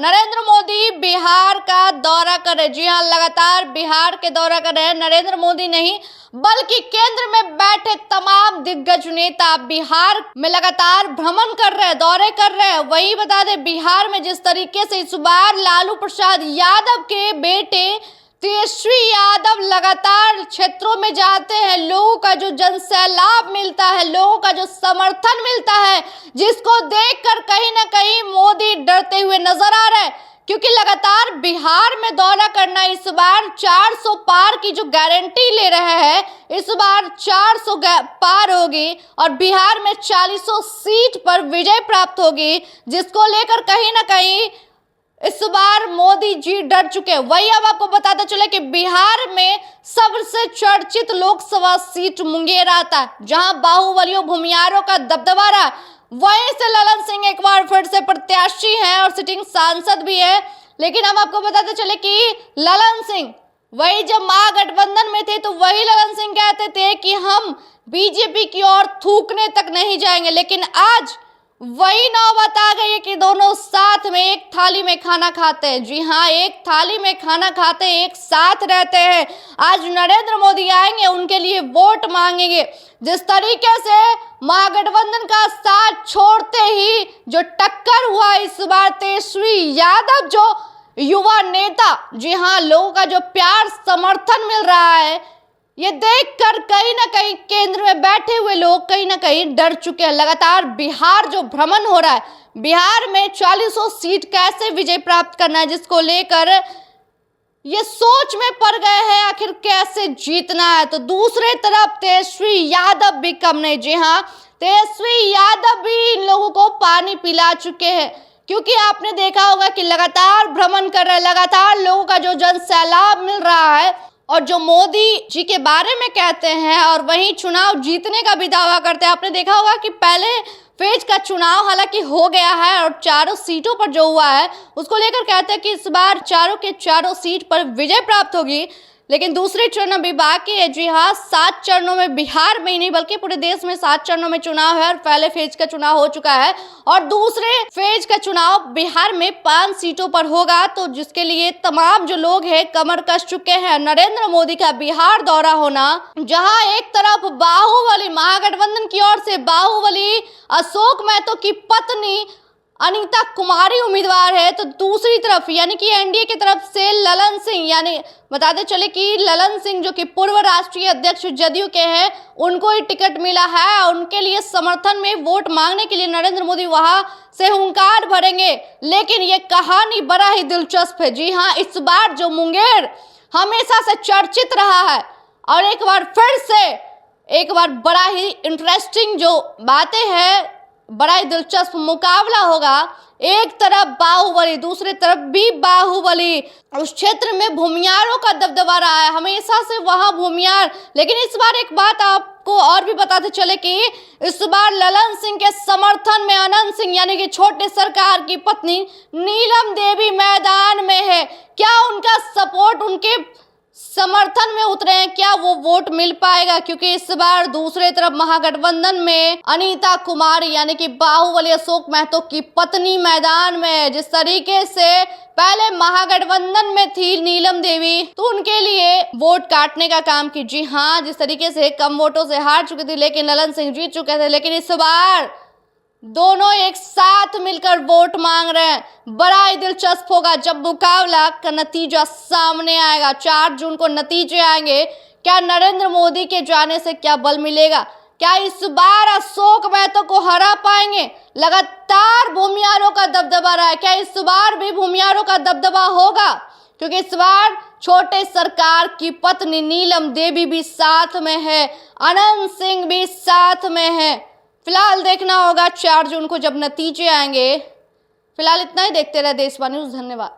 नरेंद्र मोदी बिहार का दौरा कर रहे। जी हां, लगातार बिहार के दौरा कर रहे हैं। नरेंद्र मोदी नहीं बल्कि केंद्र में बैठे तमाम दिग्गज नेता बिहार में लगातार भ्रमण कर रहे हैं, दौरे कर रहे हैं। वही बता दें, बिहार में जिस तरीके से इस बार लालू प्रसाद यादव के बेटे तेजस्वी यादव लगातार क्षेत्रों में जाते हैं, लोगों का जो जनसैलाब मिलता है, लोगों का जो समर्थन मिलता है, जिसको देखकर कहीं ना कहीं मोदी डरते हुए नजर आ रहे हैं। क्योंकि लगातार बिहार में दौरा करना, इस बार 400 पार की जो गारंटी ले रहे हैं, इस बार 400 पार होगी और बिहार में 40 सीट पर विजय प्राप्त होगी, जिसको लेकर कहीं ना कहीं इस बार मोदी जी डर चुके हैं। वही अब आपको बताते चले कि बिहार में सबसे चर्चित लोकसभा सीट मुंगेर आता है, जहां बाहुबलियों भूमियारों का दबदबा रहा। वहीं से ललन सिंह एक बार फिर से प्रत्याशी हैं और सिटिंग सांसद भी है। लेकिन हम आपको बताते चले कि ललन सिंह वही जब महागठबंधन में थे तो वही ललन सिंह कहते थे कि हम बीजेपी की ओर थूकने तक नहीं जाएंगे। लेकिन आज वही नौबत आ गई है कि दोनों साथ में एक थाली में खाना खाते हैं। जी हाँ, एक थाली में खाना खाते हैं, एक साथ रहते हैं। आज नरेंद्र मोदी आएंगे, उनके लिए वोट मांगेंगे। जिस तरीके से महागठबंधन का साथ छोड़ते ही जो टक्कर हुआ इस बार, तेजस्वी यादव जो युवा नेता, जी हाँ, लोगों का जो प्यार समर्थन मिल रहा है, ये देखकर कहीं ना कहीं केंद्र में बैठे हुए लोग कहीं ना कहीं डर चुके हैं। लगातार बिहार जो भ्रमण हो रहा है, बिहार में 40 सीट कैसे विजय प्राप्त करना है, जिसको लेकर ये सोच में पड़ गए हैं आखिर कैसे जीतना है। तो दूसरे तरफ तेजस्वी यादव भी कम नहीं। जी हाँ, तेजस्वी यादव भी इन लोगों को पानी पिला चुके हैं। क्योंकि आपने देखा होगा कि लगातार भ्रमण कर रहे हैं, लगातार लोगों का जो जनसैलाब मिल रहा है और जो मोदी जी के बारे में कहते हैं और वहीं चुनाव जीतने का भी दावा करते हैं। आपने देखा होगा कि पहले फेज का चुनाव हालांकि हो गया है और 4 सीटों पर जो हुआ है उसको लेकर कहते हैं कि इस बार 4 के 4 सीट पर विजय प्राप्त होगी। लेकिन दूसरे चरण अभी बाकी है। जी हाँ, 7 चरणों में, बिहार में ही नहीं बल्कि पूरे देश में 7 चरणों में चुनाव है और पहले फेज का चुनाव हो चुका है और दूसरे फेज का चुनाव बिहार में 5 सीटों पर होगा। तो जिसके लिए तमाम जो लोग हैं कमर कस चुके हैं। नरेंद्र मोदी का बिहार दौरा होना, जहां एक तरफ बाहुबली महागठबंधन की ओर से बाहुबली अशोक महतो की पत्नी अनीता कुमारी उम्मीदवार है, तो दूसरी तरफ यानी कि एनडीए की तरफ से ललन सिंह, यानी बताते चले कि ललन सिंह जो कि पूर्व राष्ट्रीय अध्यक्ष जदयू के हैं, उनको ही टिकट मिला है। उनके लिए समर्थन में वोट मांगने के लिए नरेंद्र मोदी वहां से हुंकार भरेंगे। लेकिन ये कहानी बड़ा ही दिलचस्प है। जी हाँ, इस बार जो मुंगेर हमेशा से चर्चित रहा है और एक बार बड़ा ही इंटरेस्टिंग जो बातें हैं, बड़ा ही दिलचस्प मुकाबला होगा। एक तरफ बाहुबली, दूसरी तरफ भी बाहुबली। उस क्षेत्र में भूमियारों का दबदबा रहा है, हमेशा से वहां भूमियार। लेकिन इस बार एक बात आपको और भी बताते चले कि इस बार ललन सिंह के समर्थन में अनंत सिंह यानी कि छोटे सरकार की पत्नी नीलम देवी मैदान में है। क्या उनका सपोर्ट, उनके समर्थन में उतरे हैं, क्या वो वोट मिल पाएगा? क्योंकि इस बार दूसरे तरफ महागठबंधन में अनीता कुमारी यानी कि बाहुबली अशोक महतो की पत्नी मैदान में। जिस तरीके से पहले महागठबंधन में थी नीलम देवी, तो उनके लिए वोट काटने का काम की। जी हाँ, जिस तरीके से कम वोटों से हार चुकी थी, लेकिन ललन सिंह जीत चुके थे। लेकिन इस बार दोनों एक साथ मिलकर वोट मांग रहे हैं। बड़ा ही दिलचस्प होगा जब मुकाबला का नतीजा सामने आएगा। 4 जून को नतीजे आएंगे। क्या नरेंद्र मोदी के जाने से क्या बल मिलेगा? क्या इस बार अशोक महतो को हरा पाएंगे? लगातार भूमियारों का दबदबा रहा है, क्या इस बार भी भूमियारों का दबदबा होगा? क्योंकि इस बार छोटे सरकार की पत्नी नीलम देवी भी साथ में है, अनंत सिंह भी साथ में है। फिलहाल देखना होगा 4 जून को जब नतीजे आएंगे। फिलहाल इतना ही, देखते रहे देशवाणी न्यूज़। धन्यवाद।